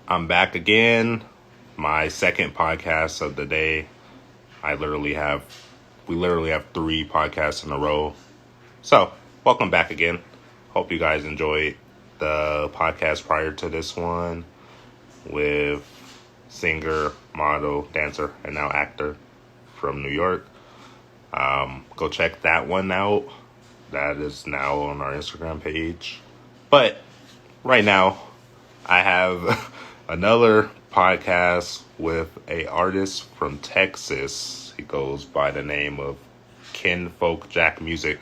I'm back again. My second podcast of the day. We literally have three podcasts in a row. So, welcome back again. Hope you guys enjoyed the podcast prior to this one with singer, model, dancer, and now actor from New York. Go check that one out. That is now on our Instagram page. But right now, I have another podcast with a artist from Texas. He goes by the name of Kinfolk Jack Music.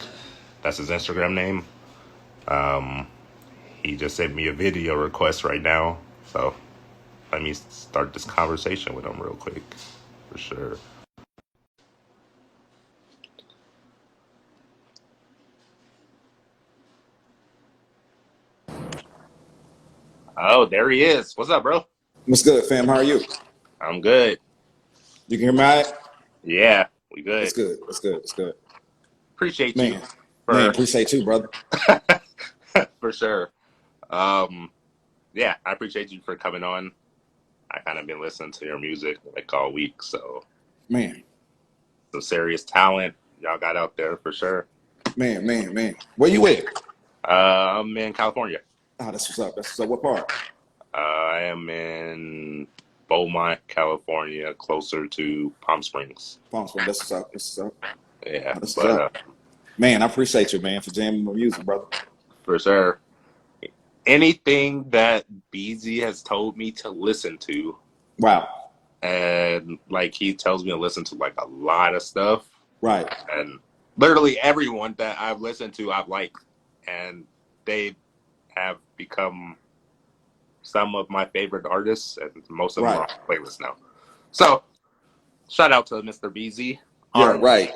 That's his Instagram name. He just sent me a video request right now. So let me start this conversation with him real quick. For sure. Oh, there he is. What's up, bro? What's good, fam? How are you? I'm good. You can hear me all right? Yeah, we That's good. good. That's good. That's good. Appreciate you Man, for appreciate you, brother. for sure. Yeah, I appreciate you for coming on. I kind of been listening to your music like all week, so Man, some serious talent y'all got out there for sure. man. Where you at? I'm in California. Oh, that's what's up. That's what's up. What part? I am in Beaumont, California, closer to Palm Springs. Palm Springs. That's what's up. That's what's up. Yeah, Oh, that's what's but up. Man, I appreciate you, man, for jamming my music, brother. for sure, anything that BZ has told me to listen to, Wow. and like he tells me to listen to like a lot of stuff, Right. and literally everyone that I've listened to, I've liked, and they have become some of my favorite artists, and most of them are Right. on my playlist now. So, shout out to Mr. BZ, Yeah, R, right.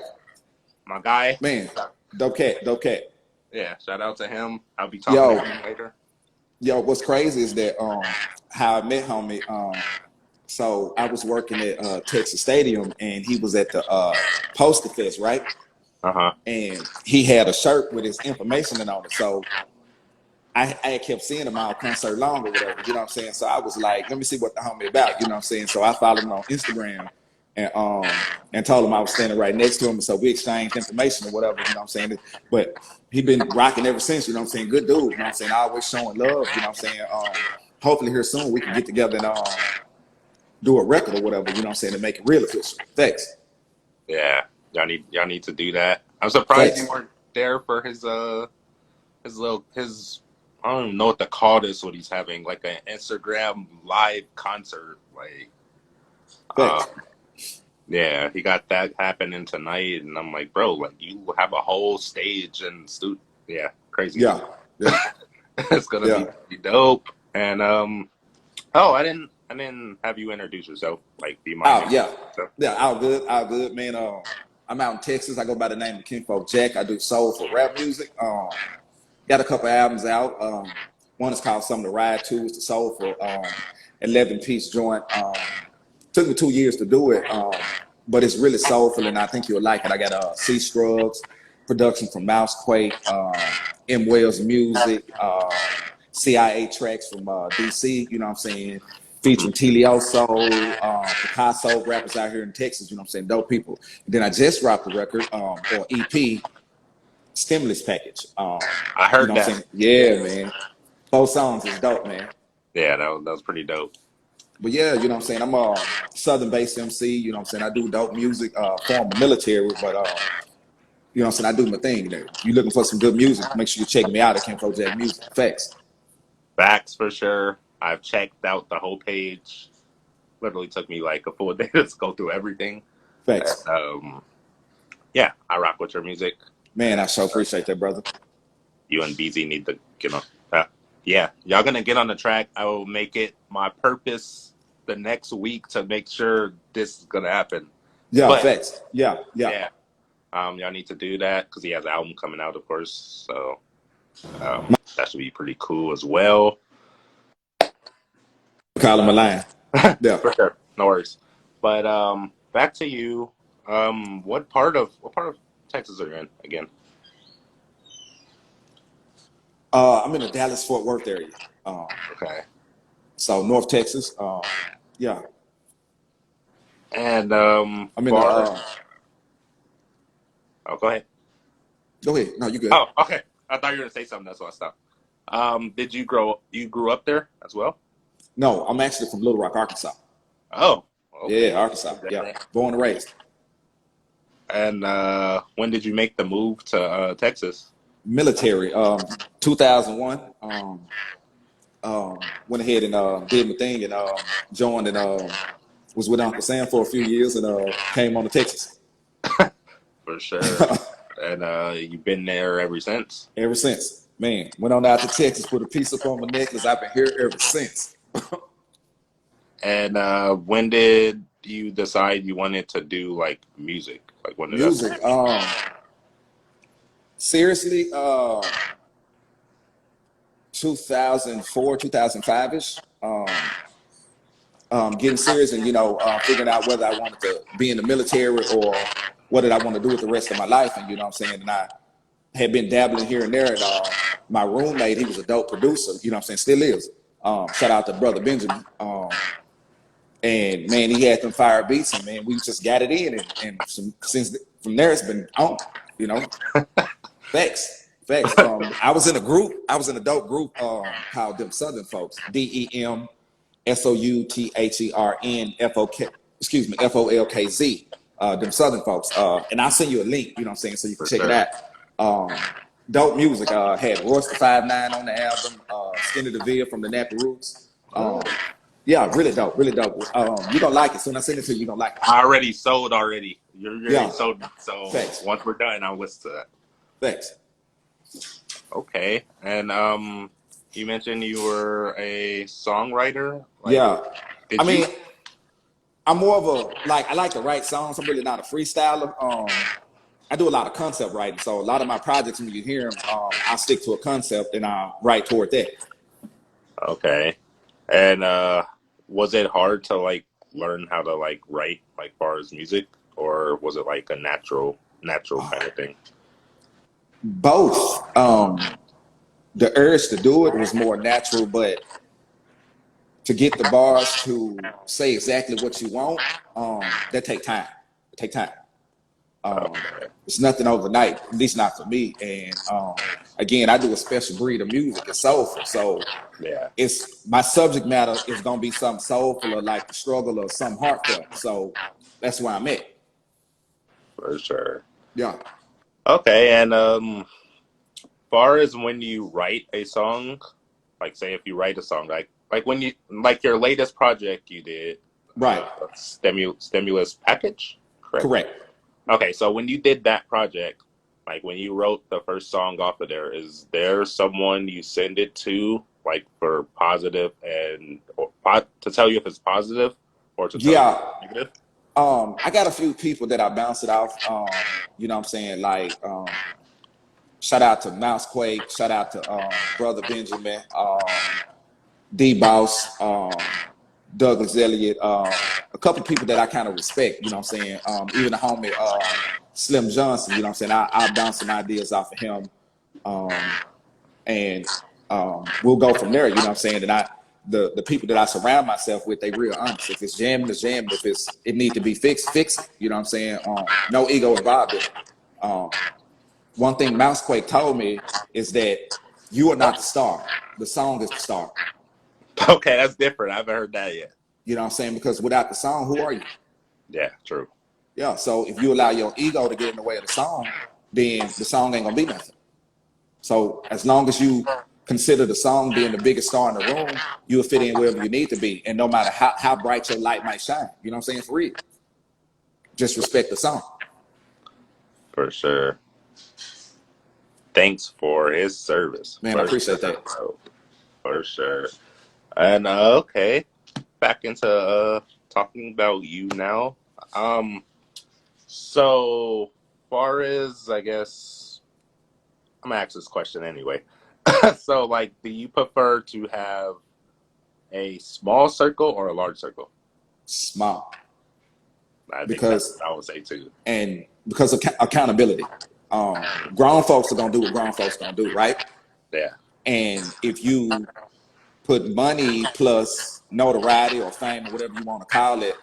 my guy. Man, dope cat, dope cat. Yeah, shout out to him. I'll be talking to Yo, him later. what's crazy is that how I met homie. So I was working at Texas Stadium and he was at the Poster Fest, right? Uh huh. And he had a shirt with his information on it. So I kept seeing him all concert long or whatever, you know what I'm saying? So I was like, let me see what the homie about, you know what I'm saying? So I followed him on Instagram and told him I was standing right next to him. So we exchanged information or whatever, you know what I'm saying? But he been rocking ever since, you know what I'm saying? Good dude, you know what I'm saying? Always showing love, you know what I'm saying? Hopefully here soon we can get together and do a record or whatever, you know what I'm saying, to make it real official. Thanks. Yeah, y'all need to do that. I'm surprised you Thanks. weren't there for his I don't even know what to call this. What he's having like an Instagram live concert. Like, um, Thanks. yeah, he got that happening tonight, and I'm like, bro, like you have a whole stage and yeah, crazy. Yeah. Yeah. It's gonna be Yeah. pretty dope. And oh, I didn't have you introduce yourself. Like, do you mind Oh, doing yeah. so? Yeah, all good, man. I'm out in Texas. I go by the name of Kinfolk Jack. I do soul for rap music. Got a couple albums out. One is called Something to Ride To. It's the soul for 11-piece joint. Took me 2 years to do it, but it's really soulful, and I think you'll like it. I got C Scruggs, production from Mousequake, M Wells Music, CIA tracks from DC, you know what I'm saying? Hmm. Featuring Telioso, Picasso, rappers out here in Texas, you know what I'm saying? Dope people. And then I just dropped a record, or EP, Stimulus Package. I You know heard what I'm that. saying? Yeah, man. Both songs is dope, man. Yeah, that was pretty dope. But yeah, you know what I'm saying? I'm a Southern based MC, you know what I'm saying? I do dope music, former military, but you know what I'm saying? I do my thing there. You looking for some good music, make sure you check me out at Kinfolk Jack Music. Facts. Facts for sure. I've checked out the whole page. Literally took me like a full day to go through everything. Facts. And, yeah, I rock with your music. Man, I so appreciate that, brother. You and BZ need to get on. Yeah, y'all gonna get on the track. I will make it my purpose the next week to make sure this is gonna happen. Yeah, But facts. Yeah. yeah, y'all need to do that because he has an album coming out, of course. So that should be pretty cool as well. Call him a line. Yeah. For sure, no worries. But back to you. What part of Texas are you in again? I'm in the Dallas Fort Worth area. Okay. So North Texas. Yeah. And I'm in the. far. Oh, go ahead. Go ahead. No, you good. Oh, okay. I thought you were gonna say something. That's why I stopped. Did you grow? You grew up there as well? No, I'm actually from Little Rock, Arkansas. Oh, okay. Yeah, Arkansas. Yeah, born and raised. And when did you make the move to Texas? Military. 2001. Went ahead and did my thing and joined and was with Uncle Sam for a few years and came on to Texas. For sure. And you've been there ever since? Ever since. Man, went on out to Texas, put a piece up on my necklace. I've been here ever since. And when did you decide you wanted to do like music? Like when did that Music. start? Seriously, 2004, 2005-ish. Getting serious and, figuring out whether I wanted to be in the military or what did I want to do with the rest of my life. And, you know what I'm saying? And I had been dabbling here and there. And my roommate, he was a dope producer, you know what I'm saying? Still is. Shout out to Brother Benjamin. And, man, he had them fire beats. And, man, we just got it in. And since from there, it's been on, Facts. I was in a group. I was in a dope group called Them Southern Folks. DEMSOUTHERN FOLKZ. Them Southern Folks. And I'll send you a link, you know what I'm saying, so you can check it out. Dope music. Had Royce the 5'9" on the album, Skinny DeVille from the Nappy Roots. Yeah, really dope, really dope. You're gonna like it. Soon as I send it to you, you're gonna like it. I already sold already. You're already sold. So Thanks. Once we're done, I'll listen to that. Thanks. Okay. And you mentioned you were a songwriter. Yeah. I mean, you... I'm more of a I like to write songs. I'm really not a freestyler. I do a lot of concept writing. So a lot of my projects, when you hear them, I stick to a concept and I write toward that. Okay. And was it hard to learn how to write far as music, or was it like a natural kind of thing? Both. The urge to do it was more natural, but to get the bars to say exactly what you want, that take time. It's nothing overnight, at least not for me. And again, I do a special breed of music. It's soulful, so yeah, it's my subject matter is gonna be something soulful or like the struggle or some heartfelt. So that's where I'm at. For sure. Yeah. Okay, and far as when you write a song, say if you write a song, like when you your latest project you did, right? Stimulus package, Correct. Okay, so when you did that project, when you wrote the first song off of there, is there someone you send it to, for positive to tell you if it's positive or to tell you if it's negative? I got a few people that I bounce it off. You know what I'm saying? Shout out to Mousequake, shout out to Brother Benjamin, D-Boss, Douglas Elliott, a couple people that I kind of respect, you know what I'm saying? Even the homie Slim Johnson, you know what I'm saying? I bounce some ideas off of him. And we'll go from there, you know what I'm saying? And the people that I surround myself with, they real honest. If it's jamming, it's jamming. If it need to be fixed, fix it. You know what I'm saying? No ego involved in it. One thing Mousequake told me is that you are not the star. The song is the star. Okay, that's different. I haven't heard that yet. You know what I'm saying? Because without the song, who are you? Yeah, true. Yeah, so if you allow your ego to get in the way of the song, then the song ain't gonna be nothing. So as long as you consider the song being the biggest star in the room, you'll fit in wherever you need to be. And no matter how bright your light might shine, you know what I'm saying? For real. Just respect the song. For sure. Thanks for his service. Man, I appreciate that. Bro. For sure. And okay, back into talking about you now. So far as I guess, I'm gonna ask this question anyway. So, do you prefer to have a small circle or a large circle? Small. Because I would say too, and because of accountability. Grown folks are gonna do what grown folks gonna do, right? Yeah. And if you put money plus notoriety or fame or whatever you want to call it,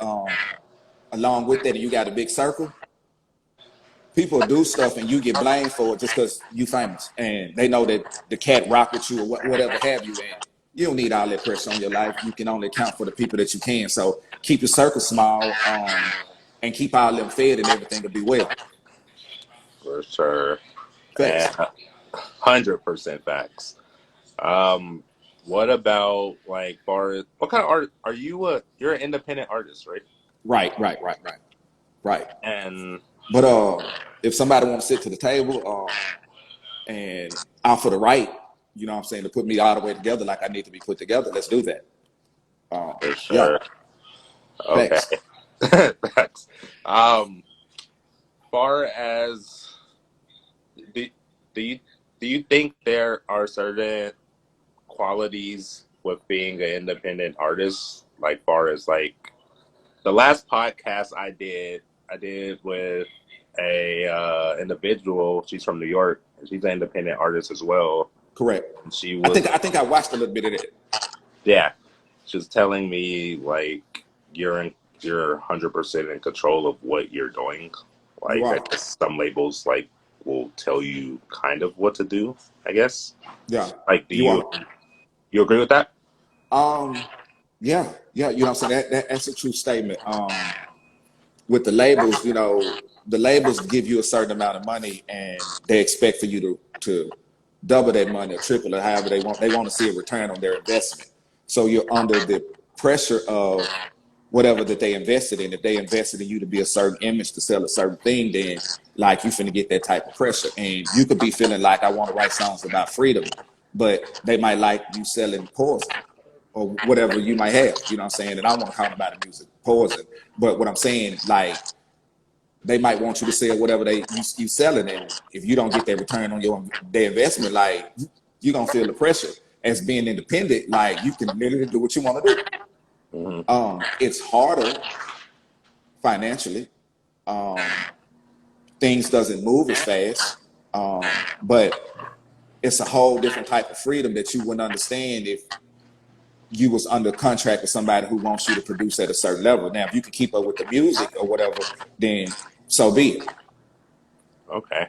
along with that, and you got a big circle, people do stuff and you get blamed for it just because you famous and they know that the cat rock with you or whatever have you. And you don't need all that pressure on your life. You can only account for the people that you can. So keep your circle small, and keep all them fed and everything will be well. For sure. And Facts. 100% facts. What about like far what kind of art are you? You're an independent artist, right? Right. And But if somebody want to sit to the table and offer the right, you know what I'm saying, to put me all the way together like I need to be put together, let's do that. for Yeah, sure. Okay. facts. Facts. Far as do, do you do you think there are certain qualities with being an independent artist? Like far as like the last podcast I did with a individual. She's from New York, and she's an independent artist as well. Correct. And she I was, think I watched a little bit of that. yeah, she was telling me like you're 100% in control of what you're doing. You Like I are. guess some labels like will tell you kind of what to do. I guess. Yeah, Like, do you are. you agree with that? Um, yeah, you know what I'm saying? That's a true statement. With the labels, you know, the labels give you a certain amount of money and they expect for you to double that money or triple it, however they want. They want to see a return on their investment. So you're under the pressure of whatever that they invested in. If they invested in you to be a certain image to sell a certain thing, then like you finna get that type of pressure. And you could be feeling like I want to write songs about freedom, but they might like you selling poison or whatever you might have, you know what I'm saying? And I don't want to call nobody music poison, but what I'm saying, like, they might want you to sell whatever you selling, and if you don't get that return on their investment, like you're gonna feel the pressure. As being independent, like you can literally do what you want to do. Hmm. It's harder financially. Um, Things doesn't move as fast, but it's a whole different type of freedom that you wouldn't understand if you was under contract with somebody who wants you to produce at a certain level. Now, if you can keep up with the music or whatever, then so be it. Okay,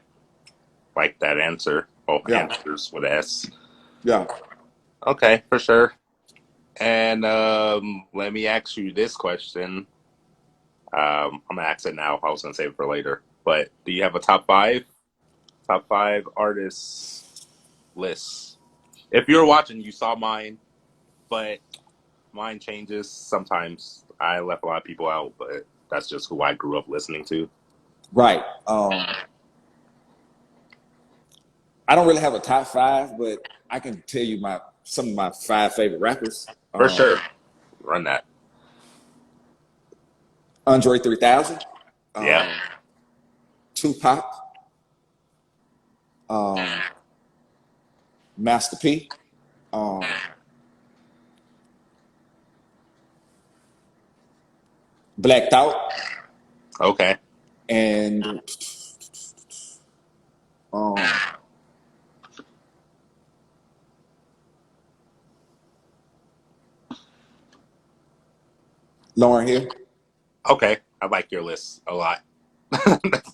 like that answer. Both Yeah, answers with S. yeah. Okay, for sure. And let me ask you this question. I'm gonna ask it now. I was gonna save it for later. But do you have a top five artists list? If you're watching, you saw mine, but mine changes sometimes. I left a lot of people out, but that's just who I grew up listening to. Right. I don't really have a top five, but I can tell you my some of my five favorite rappers. For sure, run that. Andre 3000, Yeah. Tupac, um, Master P, um, Black Thought, Okay. and um, Lauren Hill. Okay. I like your list a lot.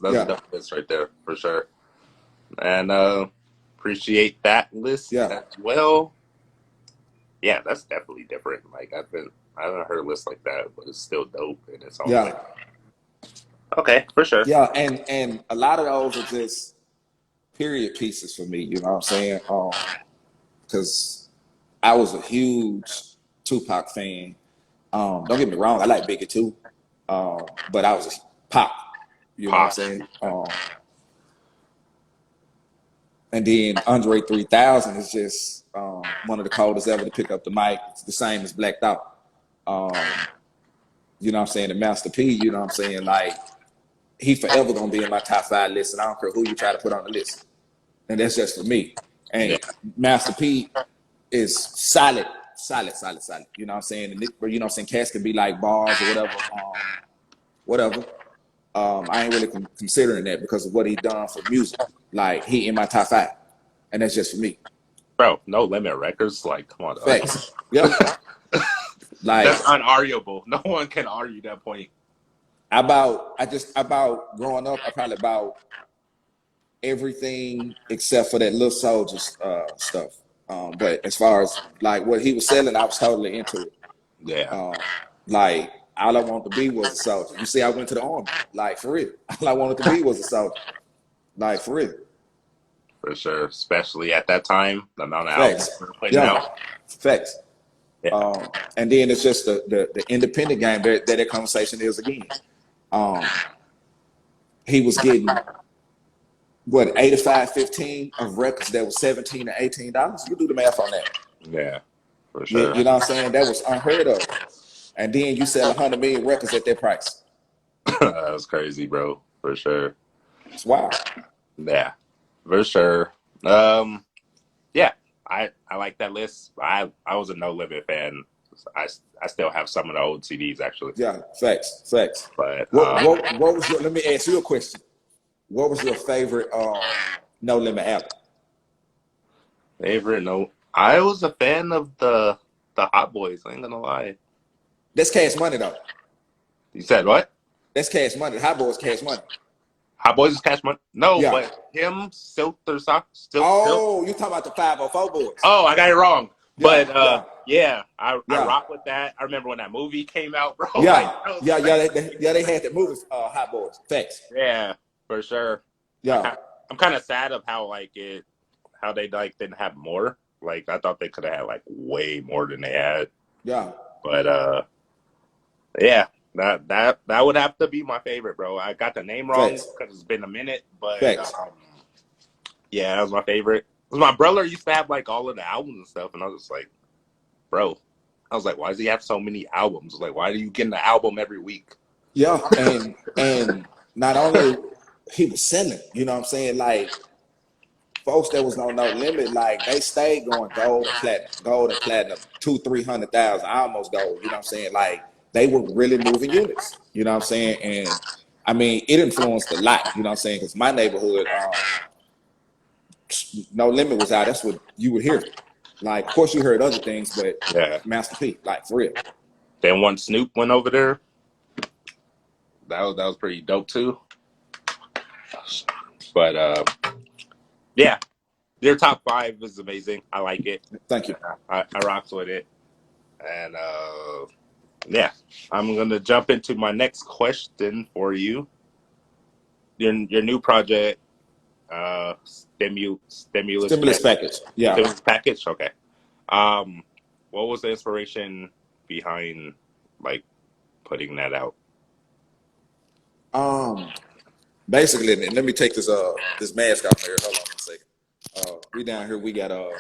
That's a Yeah, dope list right there for sure. And appreciate that list yeah, as well. Yeah, that's definitely different. Like I haven't heard a list like that, but it's still dope in its own way. yeah, Okay, for sure. yeah. And a lot of those are just period pieces for me. You know what I'm saying? Because I was a huge Tupac fan. Don't get me wrong, I like Biggie too. But I was a pop, you know what I'm Pop. saying? And then Andre 3000 is just one of the coldest ever to pick up the mic. It's the same as Black Thought. Um, you know what I'm saying? And Master P, you know what I'm saying? Like, he forever gonna be in my top five list, and I don't care who you try to put on the list. And that's just for me. Yeah. And Master P is solid, solid. You know what I'm saying? And you know what I'm saying? Cats can be like bars or whatever. Whatever. I ain't really considering that because of what he done for music. Like he in my top five, and that's just for me. Bro, No Limit Records. Like, come on, dog. Facts. Yeah. Like That's unarguable. No one can argue that point. about growing up, I probably about everything except for that Little Soldiers stuff. But as far as like what he was selling, I was totally into it. Yeah, Um, like all I wanted to be was a soldier. You see, I went to the army, like for real. All I wanted to be was a soldier, like for real. for sure. Especially at that time, the amount of albums Facts. we were putting Yeah. out. Facts. Yeah, And then it's just the independent game that conversation is again. Um, he was getting what 85-15 of records that was $17 to $18. You do the math on that. yeah, for You, sure. you know what I'm saying? That was unheard of. And then you sell 100 million records at that price. That was crazy, bro. For sure. It's wild. Yeah, for sure. Um, yeah, I like that list. I was a No Limit fan. I still have some of the old CDs actually, Yeah, facts, facts. but What was your? Let me ask you a question. What was your favorite No Limit album? favorite no. I was a fan of the Hot Boys. I ain't gonna lie. That's Cash Money though. You said what? That's Cash Money. Hot Boys Cash Money. Hot Boys is Cash Money? No, Yeah. but him, Silk or Sock, Silk. Oh, you talking about the 504 Boys? Oh, I got it wrong. Yeah, But yeah, yeah, I yeah, rock with that. I remember when that movie came out, bro. Like yeah, that was yeah, crazy. yeah. They had that movie, Hot Boys. Facts. Yeah, for sure. Yeah, I'm kind of sad of how how they like didn't have more. Like I thought they could have had like way more than they had. yeah. But yeah, that would have to be my favorite, bro. I got the name wrong Facts. because it's been a minute, but Facts. yeah, that was my favorite. 'Cause my brother used to have like all of the albums and stuff, and I was just like, bro, I was like, why does he have so many albums? Like, why are you getting the album every week? Yeah, and not only he was selling, you know what I'm saying? Like folks that was on No Limit, like they stayed going gold and platinum, 200,000-300,000, almost gold. You know what I'm saying? Like they were really moving units. You know what I'm saying? And I mean, it influenced a lot. You know what I'm saying? Because my neighborhood, No Limit was out. That's what you would hear. Like, of course, you heard other things, but Yeah. Master P, like for real. Then once Snoop went over there, that was pretty dope too. But yeah, their top 5 is amazing. I like it. Thank you. I rocks with it. And yeah, I'm gonna jump into my next question for you. Your new project, stimulus Stimulus package. Yeah. stimulus package. Okay. Um, what was the inspiration behind like putting that out? Basically, and let me take this mask off here. Hold on a second. We down here, we gotta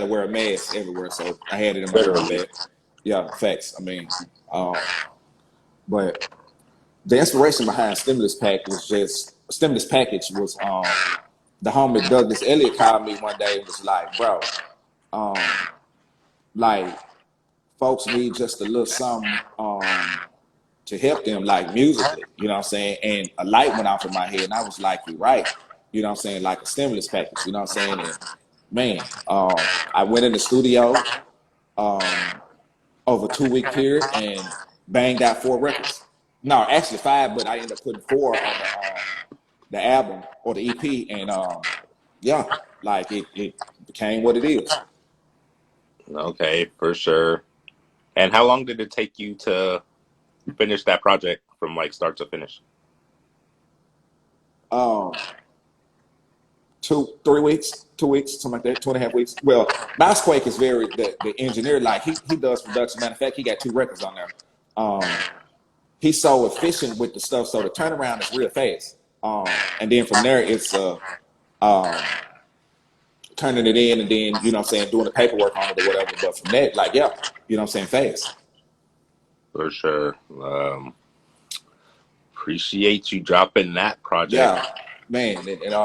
wear a mask everywhere. So I had it in my book Literally. bag. Yeah, facts. I mean, but the inspiration behind stimulus package was the homie Douglas Elliott called me one day and was like, bro, like folks need just a little something to help them like musically, you know what I'm saying? And a light went off in my head and I was like, you're right. You know what I'm saying? Like a stimulus package, you know what I'm saying? And man, I went in the studio over a 2-week period and banged out 4 records. No, actually 5, but I ended up putting 4 on the album or the EP. And yeah, like it became what it is. Okay, for sure. And how long did it take you to finish that project from like start to finish? 2-3 weeks, 2 weeks, something like that, 2.5 weeks. Well, Mousequake is the engineer, like he does production. Matter of fact, he got 2 records on there. He's so efficient with the stuff, so the turnaround is real fast. And then from there, it's turning it in, and then you know what I'm saying, doing the paperwork on it or whatever. But from that, like yeah, you know what I'm saying, fast. For sure. Appreciate you dropping that project. Yeah, man, and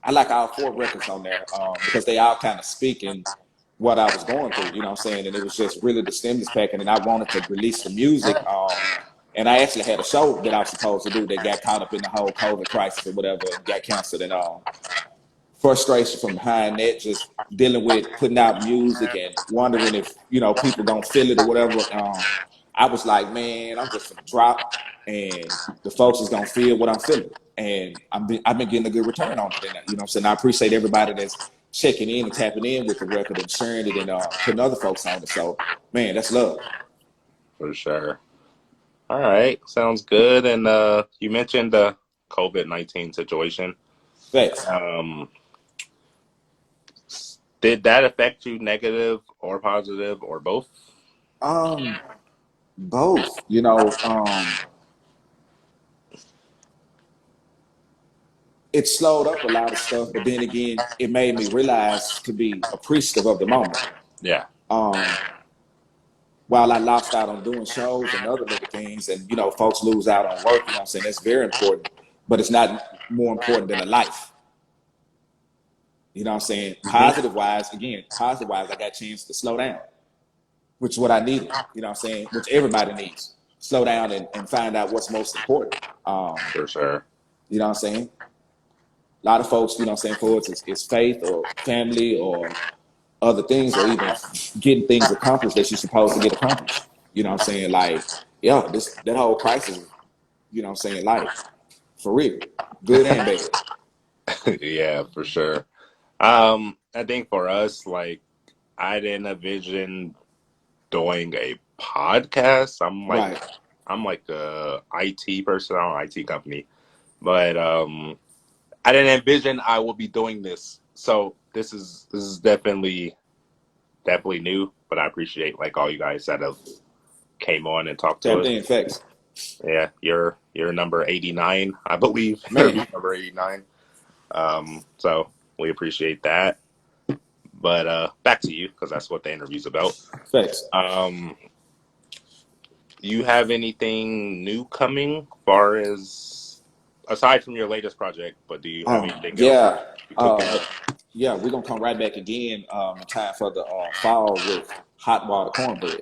I like all 4 records on there because they all kind of speaking what I was going through, you know what I'm saying? And it was just really the stimulus pack, and I wanted to release the music. And I actually had a show that I was supposed to do that got caught up in the whole COVID crisis or whatever and got canceled. And frustration from behind that, just dealing with putting out music and wondering if, people gonna feel it or whatever. I was like, man, I'm just gonna drop and the folks is gonna feel what I'm feeling. And I've been getting a good return on it. And, what I'm saying? I appreciate everybody that's checking in and tapping in with the record and sharing it and putting other folks on it. So, man, that's love. For sure. All right, sounds good. And you mentioned the COVID-19 situation. Facts. Um, did that affect you negative or positive or both? Um, Both. It slowed up a lot of stuff, but then again, it made me realize to be appreciative of the moment. Yeah. Um, while I lost out on doing shows and other little things, and folks lose out on work, I'm saying that's very important, but it's not more important than a life. I'm saying? Hmm. Positive wise, I got a chance to slow down, which is what I needed, I'm saying, which everybody needs. Slow down and find out what's most important. For sure. You know what I'm saying? A lot of folks, what I'm saying, for us is faith or family or other things, or even getting things accomplished that you're supposed to get accomplished. You know what I'm saying? Like, yeah, that whole crisis, what I'm saying, like, for real. Good and bad. Yeah, for sure. I think for us, like, I didn't envision doing a podcast. Right. I'm like a IT person, I'm an IT company, but I didn't envision I will be doing this. So this is definitely new, but I appreciate like all you guys that have came on and talked to Tapped us. in facts. Yeah, you're number 89, I believe. Man, Number 89. So we appreciate that. But back to you because that's what the interview's about. facts. Um, you have anything new coming, far as aside from your latest project? But do you have anything else Yeah. you cooking Uh, up? yeah, we're gonna come right back again in time for the fall with hot water cornbread.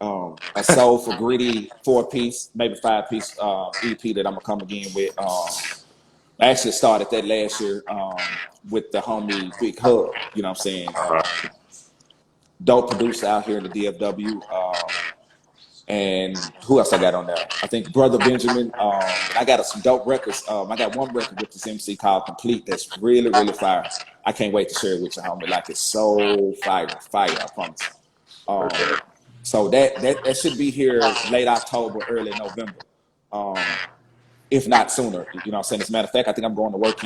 A soulful, gritty 4-piece, maybe 5-piece EP that I'm gonna come again with. I actually started that last year with the homie Big Hub. You know what I'm saying? Uh-huh. Dope producer out here in the DFW. And who else I got on there? I think Brother Benjamin. And I got some dope records. I got one record with this MC called Complete that's really, really fire. I can't wait to share it with you, homie. Like, it's so fire, I promise. For sure. So that should be here late October, early November. If not sooner. You know what I'm saying? As a matter of fact, I think I'm going to work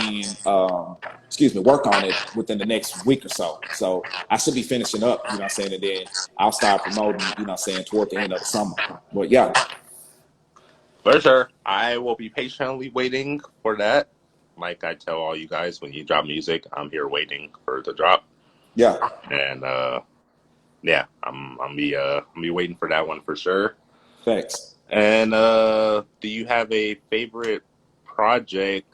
on it within the next week or so. So I should be finishing up, you know what I'm saying? And then I'll start promoting, you know what I'm saying, toward the end of the summer. But yeah, For sure. I will be patiently waiting for that. Like I tell all you guys, when you drop music, I'm here waiting for it to drop. yeah, And yeah, I'm be waiting for that one for sure. facts. And do you have a favorite project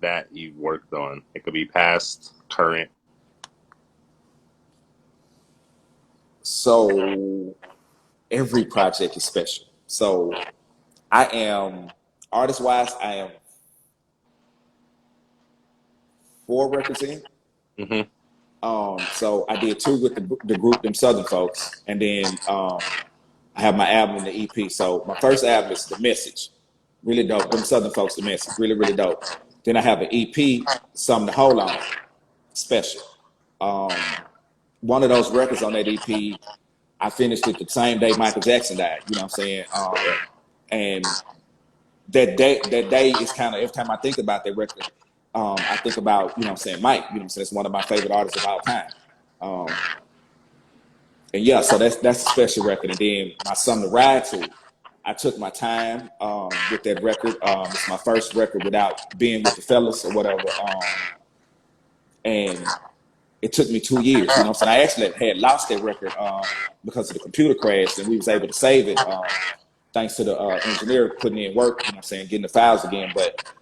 that you've worked on? It could be past, current. So every project is special. So I am, artist wise, I am 4 records in. Hmm. So I did 2 with the group, them Southern folks, and then I have my album and the EP. So my first album is The Message, really dope. Them Southern folks, The Message, really, really dope. Then I have an EP, Something to Hold On, special. One of those records on that EP, I finished it the same day Michael Jackson died. You know what I'm saying? And that day is kind of, every time I think about that record, I think about, you know what I'm saying, Mike. You know what I'm saying? It's one of my favorite artists of all time. Um, and yeah, so that's a special record. And then my Something to Ride To, I took my time with that record. It's my first record without being with the fellas or whatever. And it took me 2 years. You know what I'm saying? I actually had lost that record because of the computer crash, and we was able to save it thanks to the engineer putting in work. You know what I'm saying? Getting the files again. But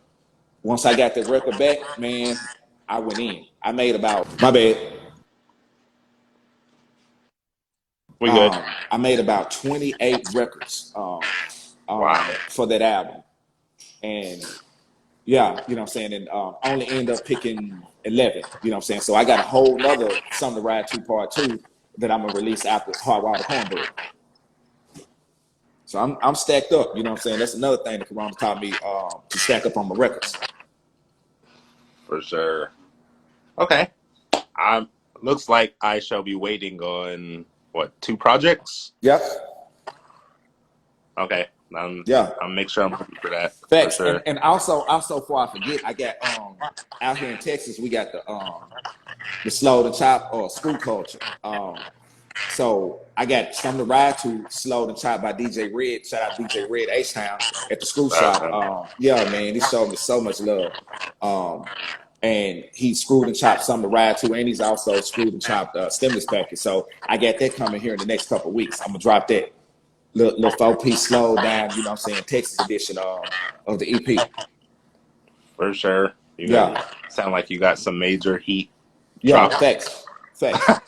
once I got that record back, man, I went in. I made about, my bad. We good. I made about 28 records Wow. for that album, and Yeah, you know what I'm saying, and only end up picking 11. You know what I'm saying. So I got a whole nother Something to Ride to Part 2 that I'm gonna release after Hard Water Cornbread. So I'm stacked up. You know what I'm saying. That's another thing that Corona taught me to stack up on my records. For sure. Okay. Looks like I shall be waiting on what, 2 projects? Yep. Okay. I'll Yeah. make sure I'm ready for that for Facts. And sure. and also before I forget, I got out here in Texas, we got the slow to chop or school culture. So I got Something to Ride to Slow and Chop by DJ Red. Shout out DJ Red H Town at the school shop. Uh, Yeah, man, he showed me so much love. And he screwed and chopped Something to Ride to, and he's also screwed and chopped stimulus package. So I got that coming here in the next couple of weeks. I'm gonna drop that little 4-piece slow down, you know what I'm saying, Texas edition of the EP. for sure. You Yeah, guys sound like you got some major heat yeah, drop. facts, facts.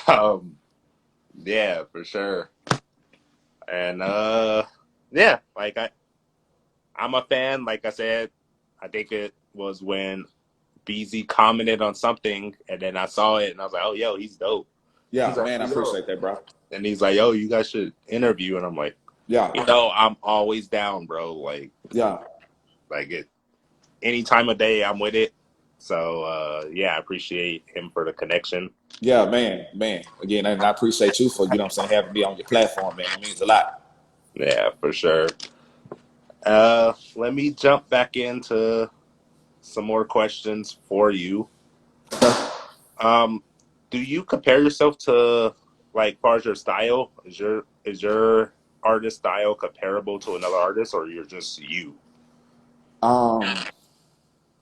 um, yeah, for sure. And yeah, like I'm a fan. Like I said, I think it was when BZ commented on something, and then I saw it, and I was like, "Oh, yo, he's dope." He's Yeah, like, man, I "Yo," appreciate that, bro. and he's like, "Yo, you guys should interview." And I'm like, Yeah, I'm always down, bro. yeah, Like it, any time of day, I'm with it. So yeah, I appreciate him for the connection. yeah, man. Again, and I appreciate you for, you know what I'm saying, having me on your platform, man. It means a lot. Yeah, for sure. Let me jump back into some more questions for you. Um, do you compare yourself to, like, far as your style? Is your artist style comparable to another artist, or you're just you? Um,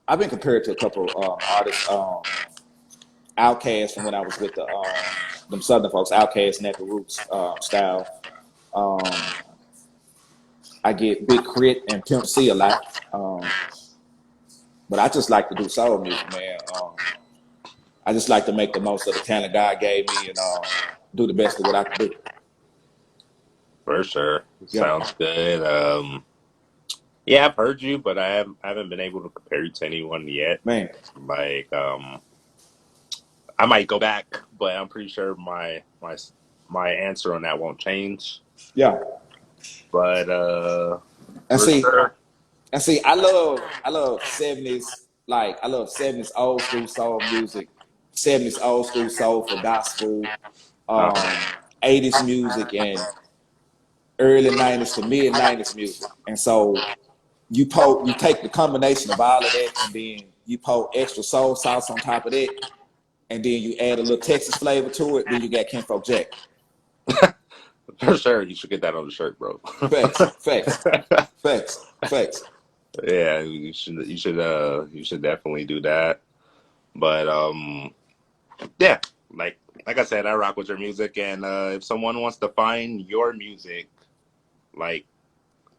I've been compared to a couple artists, Outkast from when I was with the them Southern folks, Outkast, Neck of Roots style. Um, I get Big Crit and Pimp C a lot, but I just like to do soul music, man. I just like to make the most of the talent God gave me and do the best of what I can do. For sure, Yeah, sounds good. Yeah, I've heard you, but I haven't been able to compare you to anyone yet. man. Like, I might go back, but I'm pretty sure my answer on that won't change. Yeah, But and for see, sure, I love 70s, like I love 70s old school soul music, 70s old school soul for gospel, uh, 80s music, and early 90s to mid 90s music. And so you take the combination of all of that, and then you pour extra soul sauce on top of that, and then you add a little Texas flavor to it. Then you got Kinfolk Jack. for sure, you should get that on the shirt, bro. Facts, facts, facts, facts. Yeah, you should definitely do that. But yeah, like I said, I rock with your music, and if someone wants to find your music, like,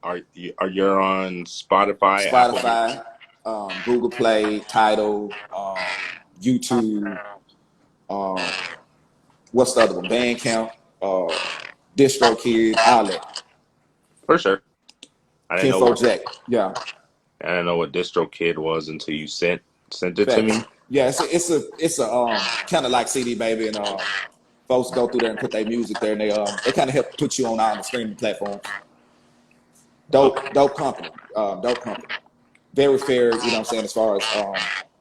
are you on Spotify, Apple Music? Spotify, Google Play, Tidal, YouTube. Um, what's the other one? Bandcamp, DistroKid, all that. For sure. I didn't know Kinfolk what Jack. Yeah, I didn't know what DistroKid was until you sent it to me. facts. Yeah, it's a kind of like CD Baby, and folks go through there and put their music there, and they kind of help put you on all the streaming platforms. Okay. Dope company, dope company. Very fair, you know what I'm saying, as far as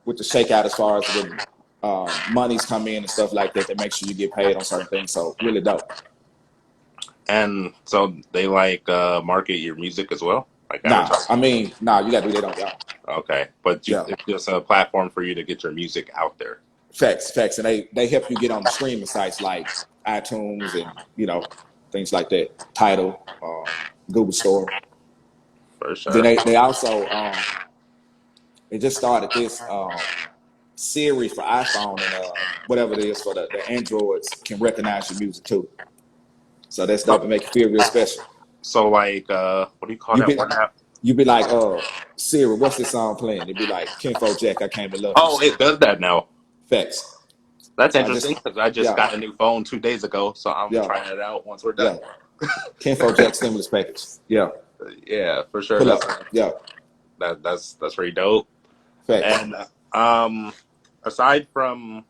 with the shakeout, as far as when monies come in and stuff like that, they make sure you get paid on certain things. So really dope. And so they market your music as well, like Nah, advertise. I mean, nah, you gotta do that on y'all. Okay, but Yeah, it's just a platform for you to get your music out there. facts, and they help you get on the streaming sites like iTunes and things like that. Tidal, Google Store. For Then sure. they also they just started this Siri for iPhone, and whatever it is for the Androids can recognize your music too. So that's dope So, and make you feel real special. so what do you call You that be one app? you be like, Siri, what's this song playing? It'd be like Kinfolk Jack, I came to love you. Oh, it does that now. Facts. That's So I interesting just because I just yeah, got a new phone 2 days ago, so I'm yeah, trying it out once we're yeah. done. Kinfolk Jack stimulus package. Yeah. Yeah, for sure. Pull That's up. Yeah. That's pretty dope. Facts. And um, aside from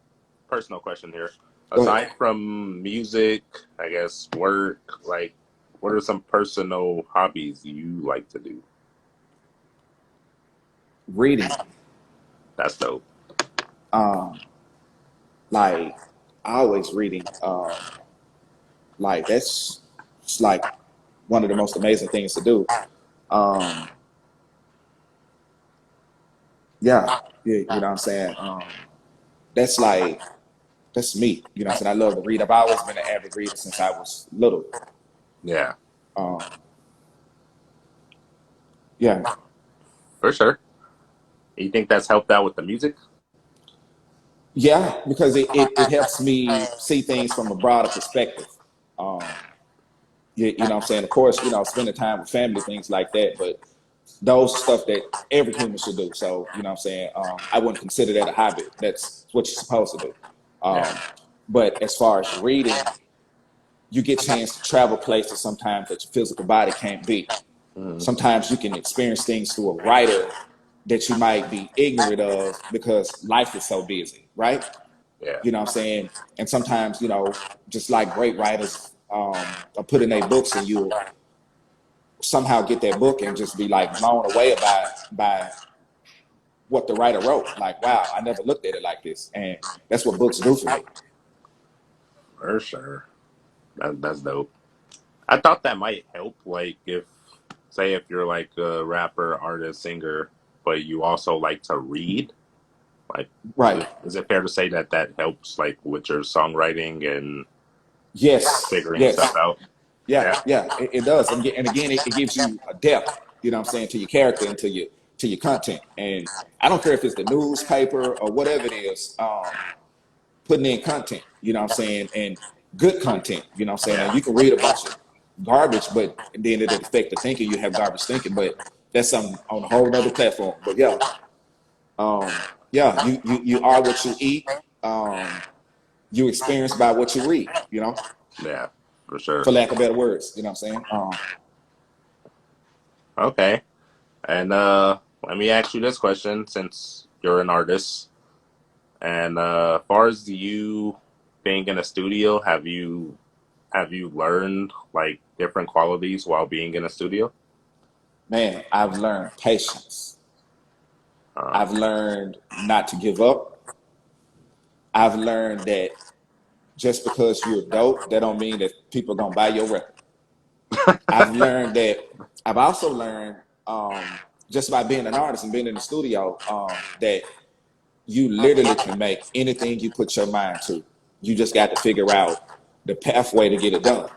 personal question here, Go ahead. aside from music, I guess work, like, what are some personal hobbies you like to do? Reading. That's dope. Um, like always reading. Like that's it's like one of the most amazing things to do. Um, yeah, yeah, you know what I'm saying? That's like that's me. You know what I'm saying? I love to read. I've always been an avid reader since I was little. Yeah, Um, yeah, for sure. You think that's helped out with the music? yeah, because it helps me see things from a broader perspective. Um, you know what I'm saying? Of course, you know, spending time with family, things like that, but those are stuff that every human should do. So, you know what I'm saying? I wouldn't consider that a hobby. That's what you're supposed to do. Yeah. Um, but as far as reading, you get a chance to travel places sometimes that your physical body can't be. Hmm. Sometimes you can experience things through a writer that you might be ignorant of because life is so busy, right? Yeah. You know what I'm saying? And sometimes, you know, just like great writers are put in their books and you'll somehow get that book and just be like blown away by what the writer wrote. Like, wow, I never looked at it like this. And that's what books do for me. For sure. That's dope. I thought that might help, like if, say, if you're like a rapper, artist, singer, but you also like to read. Like, Right. is it fair to say that that helps, like, with your songwriting and Yes. figuring stuff Yes. out? Yeah. Yeah. Yeah. It does. And again, it gives you a depth, you know what I'm saying, to your character and to your content. And I don't care if it's the newspaper or whatever it is, putting in content, you know what I'm saying, and good content, you know what I'm saying. And Yeah. you can read a bunch of garbage, but then it'll affect the thinking. You have garbage thinking, but that's something on a whole nother platform. But yeah, you are what you eat. You experience by what you read, you know, Yeah. For sure. for lack of better words, you know what I'm saying? Okay. And let me ask you this question, since you're an artist. And as far as you being in a studio, have you learned like different qualities while being in a studio? Man, I've learned patience. Uh, I've learned not to give up. I've learned that just because you're dope, that don't mean that people are gonna buy your record. I've learned that. I've also learned just by being an artist and being in the studio that you literally can make anything you put your mind to. You just got to figure out the pathway to get it done.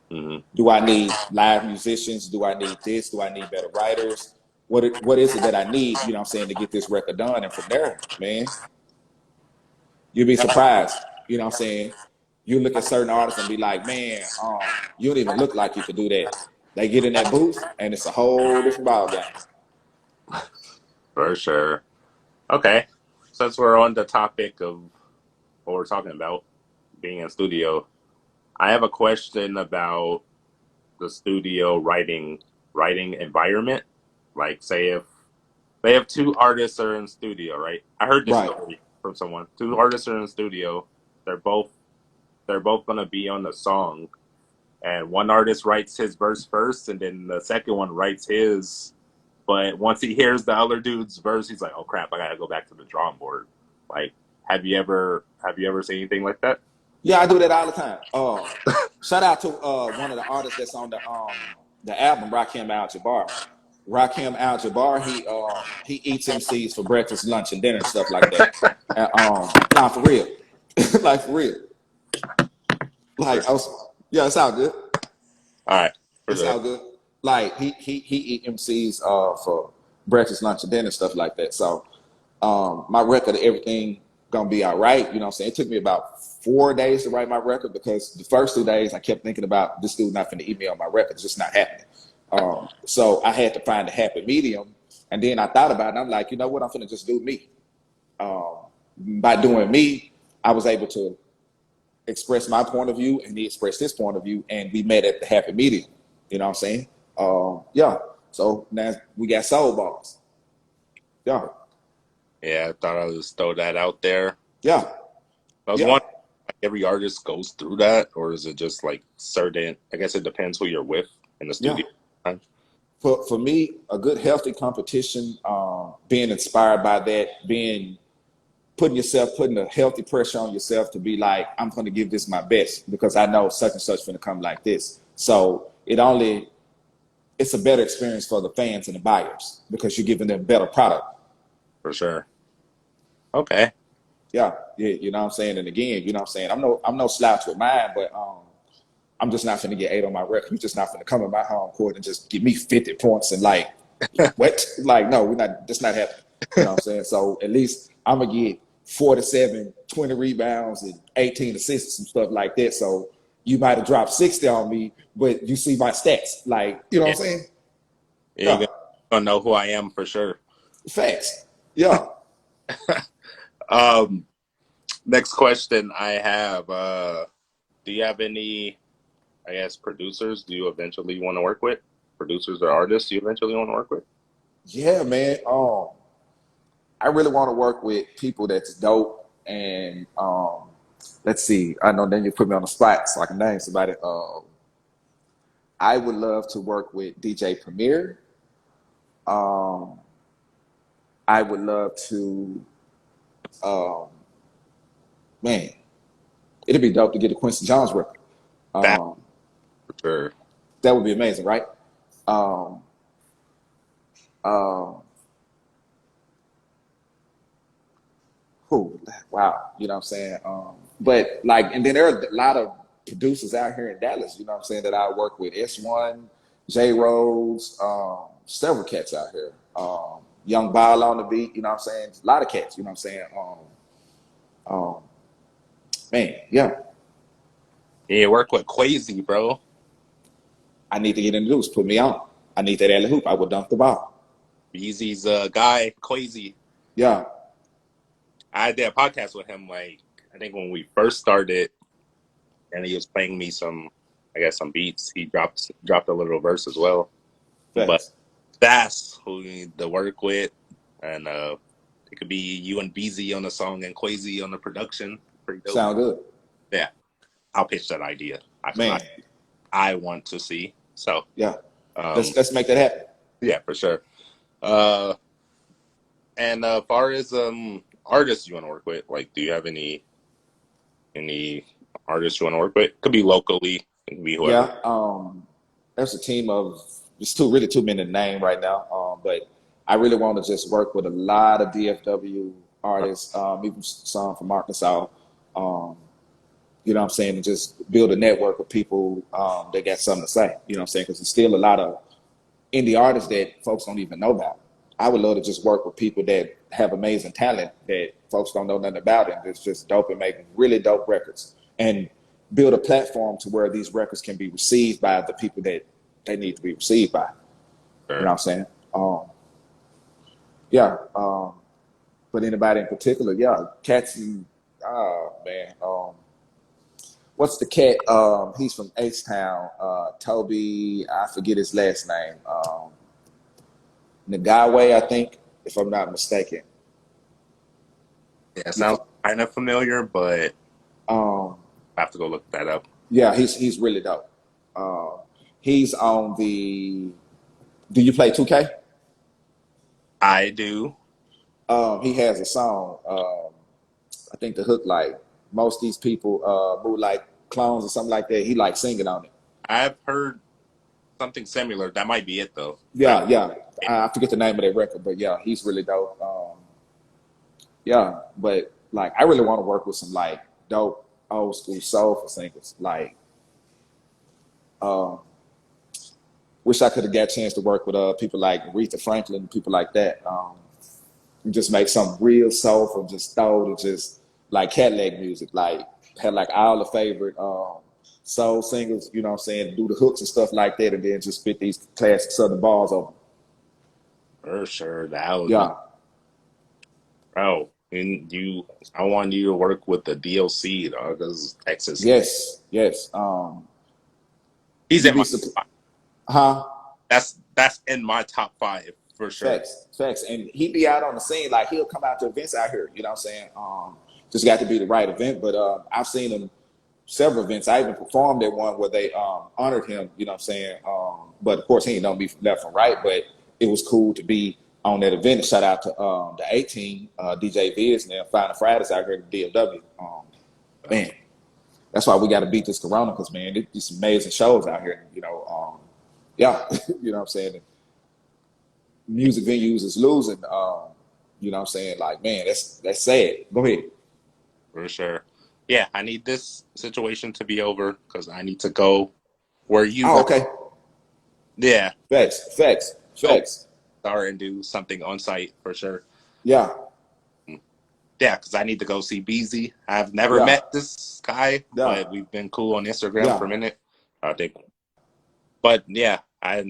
hmm. Do I need live musicians? Do I need this? Do I need better writers? What is it that I need, you know what I'm saying, to get this record done? And from there, man, you'll be surprised. You know what I'm saying? You look at certain artists and be like, man, you don't even look like you could do that. They get in that booth and it's a whole different ball game. For sure. Okay. Since we're on the topic of what we're talking about, being in studio, I have a question about the studio writing environment. Like, say if they have two artists are in studio, right? I heard this Right. story from someone. Two artists are in studio. They're both they're both gonna be on the song, and one artist writes his verse first, and then the second one writes his. But once he hears the other dude's verse, he's like, "Oh crap! I gotta go back to the drawing board." Like, have you ever seen anything like that? Yeah, I do that all the time. Shout out to one of the artists that's on the album, Rakim Al Jabbar. Rakim Al Jabbar, he eats MCs for breakfast, lunch, and dinner and stuff like that. Nah, for real, like for real, For like I sure. was, yeah, it's all good. All right, for It's sure. all good. Like he eat MCs for breakfast, lunch, and dinner stuff like that. So my record, everything gonna be all right. You know what I'm saying? It took me about 4 days to write my record because the first 2 days I kept thinking about this dude not finna email my record. It's just not happening. So I had to find a happy medium. And then I thought about it and I'm like, you know what? I'm finna just do me. Um, by doing me, I was able to express my point of view and he expressed his point of view and we met at the happy medium. You know what I'm saying? Yeah. So now we got soul balls. Yeah, Yeah, I thought I would just throw that out there. yeah, I was yeah, wondering, like, every artist goes through that, or is it just like certain? I guess it depends who you're with in the yeah. studio. For me, a good healthy competition, being inspired by that, being putting a healthy pressure on yourself to be like, I'm going to give this my best because I know such and such going to come like this. So it's a better experience for the fans and the buyers because you're giving them better product. For sure. Okay. Yeah, yeah, you know what I'm saying. And again, you know what I'm saying. I'm no slouch with mine, but I'm just not finna get 8 on my record. You're just not finna come in my home court and just give me 50 points and like what? Like, no, we're not. That's not happening. You know what I'm saying? So at least I'm gonna get 47, 20 rebounds, and 18 assists and stuff like that. So you might have dropped 60 on me, but you see my stats. Like, you know Yeah, what I'm saying? yeah, Yeah, gonna know who I am for sure. facts. Yeah, Um, Next question I have: do you have any, I guess, producers? Do you eventually want to work with producers or artists? You eventually want to work with? yeah, man. I really want to work with people that's dope and let's see. I know then you put me on the spot so I can name somebody. I would love to work with DJ Premier. Um, I would love to, um, man, it'd be dope to get a Quincy Jones record. That Um, for sure. that would be amazing, right? Um, uh, who, wow, you know what I'm saying? But like, and then there are a lot of producers out here in Dallas, you know what I'm saying, that I work with. S1, J Rose, several cats out here. Young Ball on the beat, you know what I'm saying? A lot of cats, you know what I'm saying? Um, man, yeah, Yeah, work with Quasi, bro. I need to get introduced. Put me on. I need that alley hoop. I would dunk the ball. Easy's guy, Quasi. Yeah, I did a podcast with him, like, I think when we first started, and he was playing me some, I guess, some beats. He dropped a little verse as well. But facts. that's who we need to work with, and it could be you and BZ on the song and Quasi on the production. Pretty dope. Sound good, Yeah, I'll pitch that idea because man. I want to see. So Yeah, um, let's make that happen. yeah, for sure. Uh, and as far as artists you want to work with, like, do you have any artists you want to work with? Could be locally, it could be whoever. Yeah, there's a team of it's too many to name right now. But I really want to just work with a lot of DFW artists, even some from Arkansas. Um, you know what I'm saying? And just build a network of people that got something to say. You know what I'm saying? Because there's still a lot of indie artists that folks don't even know about. I would love to just work with people that have amazing talent that folks don't know nothing about, and it's just dope and making really dope records, and build a platform to where these records can be received by the people that they need to be received by. You know Sure. what I'm saying? Yeah. But anybody in particular, yeah, cats and man, what's the cat? He's from H Town. Toby, I forget his last name. Nagawe, I think, if I'm not mistaken. Yeah, it He sounds kind of familiar, but um, I have to go look that up. yeah, he's really dope. Uh, he's on the. Do you play 2K? I do. He has a song. I think the hook like most of these people move like clones or something like that. He like singing on it. I've heard something similar. That might be it though. I, Yeah, yeah. I forget the name of that record, but yeah, he's really dope. Yeah, but like I really want to work with some like dope old school soulful singers. Like, um, wish I could have got a chance to work with people like Aretha Franklin, people like that. And just make something real soulful, just throw to just like Cadillac music, like had like all the favorite soul singers, you know what I'm saying, do the hooks and stuff like that, and then just spit these classic southern bars over. for sure, that would be Yeah. bro. And I want you to work with the DLC, dog. Because Texas, Yes, yes. he's You'd in be my. surprised. Huh? That's in my top five. For sure. Facts, facts. And he be out on the scene, like he'll come out to events out here, you know what I'm saying? Just got to be the right event. But I've seen him several events. I even performed at one where they honored him, you know what I'm saying? But of course he ain't know me from left and right, but it was cool to be on that event. And shout out to the 18 DJ Viz and them Final Fridays out here at DFW. Man, that's why we got to beat this corona, because man, there's some amazing shows out here, you know. Yeah, you know what I'm saying? Music venues is losing. You know what I'm saying? Like, man, that's sad. Go ahead. For sure. Yeah, I need this situation to be over because I need to go where you Oh, guys. okay. Yeah, Facts, facts, go facts. start and do something on site for sure. Yeah, Yeah, because I need to go see Beezy. I've never yeah, met this guy, yeah, but we've been cool on Instagram for a yeah. minute. I think, but yeah, I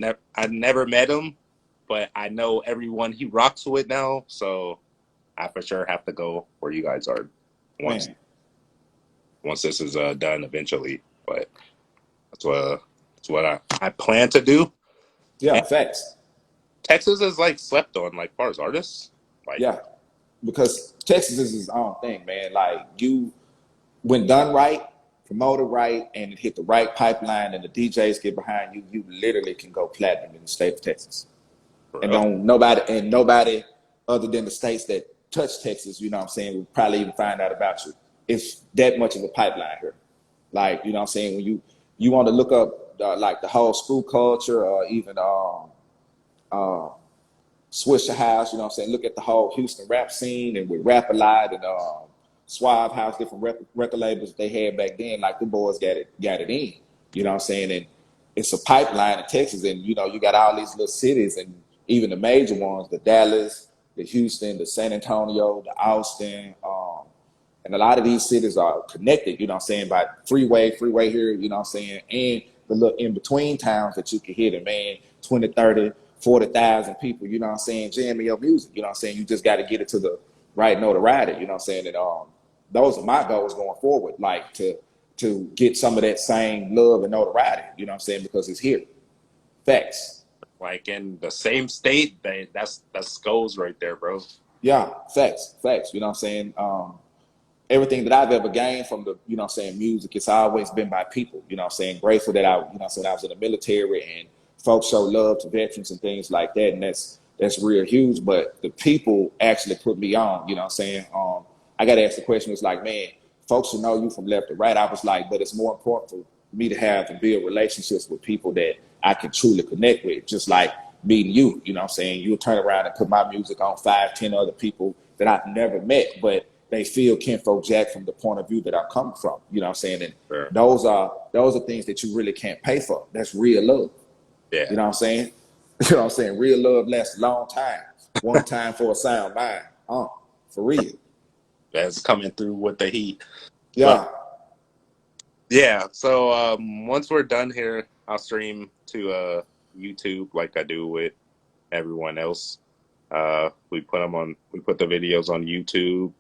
never met him, but I know everyone he rocks with now, so I for sure have to go where you guys are once Man, once this is done eventually. But that's what I plan to do. yeah, And facts. Texas is like slept on, like far as artists. Like Yeah, because Texas is his own thing, man. Like you, when done right, promoted right, and it hit the right pipeline, and the DJs get behind you, you literally can go platinum in the state of Texas. for And real. don't nobody other than the states that touch Texas, you know what I'm saying, will probably even find out about you. It's that much of a pipeline here. Like, you know what I'm saying, when you want to look up like the whole school culture, or even uh, Swisher House, you know what I'm saying, look at the whole Houston rap scene, and with Rap A Lot and Suave House, different record labels they had back then, like the boys got it in, you know what I'm saying, and it's a pipeline in Texas, and you know you got all these little cities, and even the major ones, the Dallas, the Houston, the San Antonio, the Austin, and a lot of these cities are connected, you know what I'm saying, by freeway here, you know what I'm saying, and the little in between towns that you can hit it, man, 20, 30, 40,000 people, you know what I'm saying, jamming your music, you know what I'm saying, you just got to get it to the right notoriety, you know what I'm saying, and those are my goals going forward, like to get some of that same love and notoriety, you know what I'm saying, because it's here. Facts. Like in the same state, that's goals right there, bro. Yeah, facts, facts, you know what I'm saying, everything that I've ever gained from the, you know what I'm saying, music, it's always been by people, you know what I'm saying, grateful that you know what I'm saying, I was in the military and folks show love to veterans and things like that. And that's real huge. But the people actually put me on, you know what I'm saying? I got to ask the question, it's like, man, folks will know you from left to right. I was like, but it's more important for me to have and build relationships with people that I can truly connect with, just like meeting you, you know what I'm saying? You'll turn around and put my music on 5, 10 other people that I've never met, but they feel Kinfolk Jack from the point of view that I'm coming from. You know what I'm saying? And Sure. those are things that you really can't pay for. That's real love. You Yeah, know what I'm saying? You know what I'm saying? Real love lasts a long time. One time for a sound mind. For real. that's coming through with the heat. But Yeah. yeah, so once we're done here, I'll stream to YouTube like I do with everyone else. We put the videos on YouTube,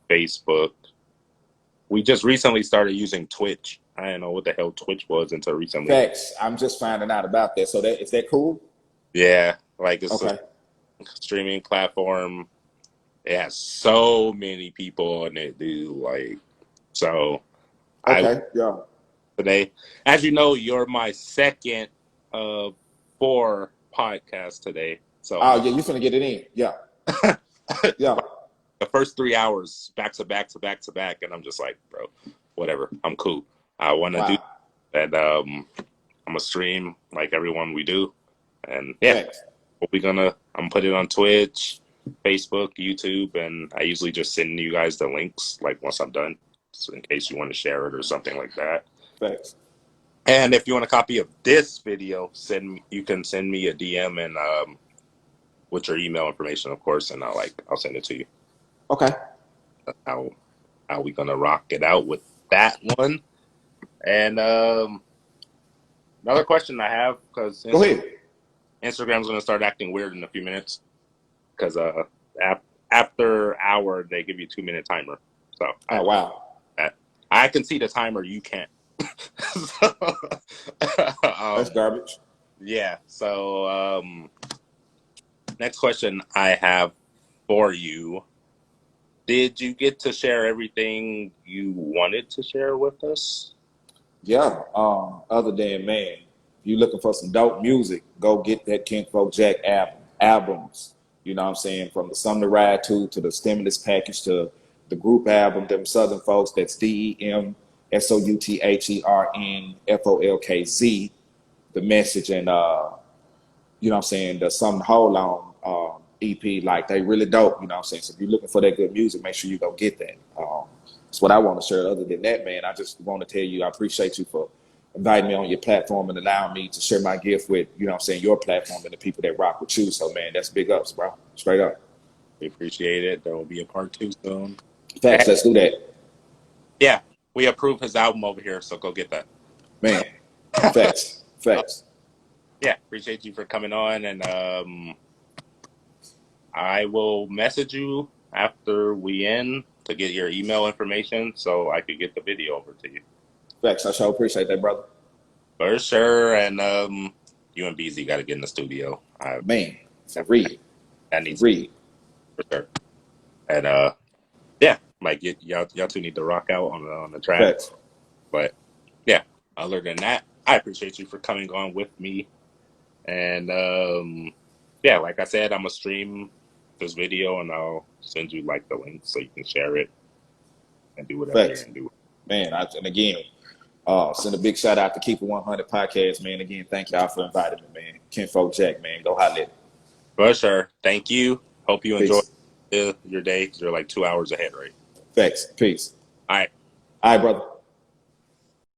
Facebook. We just recently started using Twitch. I didn't know what the hell Twitch was until recently. Facts. I'm just finding out about that. So that is that cool? Yeah, like it's a Okay. streaming platform. It has so many people on it, dude. Like, so I Okay. Yeah. today, as you know, you're my second of 4 podcasts today. So Oh yeah, you finna get it in. Yeah. Yeah. the first 3 hours back to back to back to back, and I'm just like, bro, whatever. I'm cool. I want to do Wow. that. I'm a stream like everyone we do, and yeah, Facts. I'm put it on Twitch, Facebook, YouTube, and I usually just send you guys the links like once I'm done, so in case you want to share it or something like that. Facts. And if you want a copy of this video, you can send me a DM and with your email information, of course, and I'll send it to you. Okay. How how we gonna rock it out with that one? And another question I have, because Go ahead. Instagram's gonna start acting weird in a few minutes, because after hour they give you 2 minute timer. So Oh wow. I can see the timer, you can't. So, That's garbage. yeah. So next question I have for you. Did you get to share everything you wanted to share with us? Yeah. Other than, man, if you looking for some dope music, go get that Kinfolk Jack albums. You know what I'm saying? From the Summer to Ride to the stimulus package to the group album, them Southern folks, that's DEMSOUTHERNFOLKZ, the message, and you know what I'm saying, the Something to Hold On EP, like they really dope, you know what I'm saying? So if you're looking for that good music, make sure you go get that. That's what I want to share. Other than that, man, I just want to tell you I appreciate you for inviting me on your platform and allowing me to share my gift with, you know what I'm saying, your platform and the people that rock with you. So, man, that's big ups, bro. Straight up. We appreciate it. There will be a part 2 soon. Facts, let's do that. Yeah, we approve his album over here, so go get that. Man, facts, facts. Yeah, appreciate you for coming on, and I will message you after we end to get your email information so I could get the video over to you. Facts, I sure appreciate that, brother. For sure, and you and BZ got to get in the studio. Man, for real. That needs For real. for sure. And yeah, like y'all two need to rock out on the track. Facts. But yeah, other than that, I appreciate you for coming on with me. And yeah, like I said, I'm gonna stream this video and I'll send you like the link so you can share it and do whatever you're Facts. gonna do. Man, and again, send a big shout out to Keep It 100 Podcast, man. Again, thank y'all for inviting me, man. Kinfolk Jack, man. Go holler at it. For sure. Thank you. Hope you enjoy Peace. your day because you're like 2 hours ahead, right? Facts. Peace. All right. All right, brother.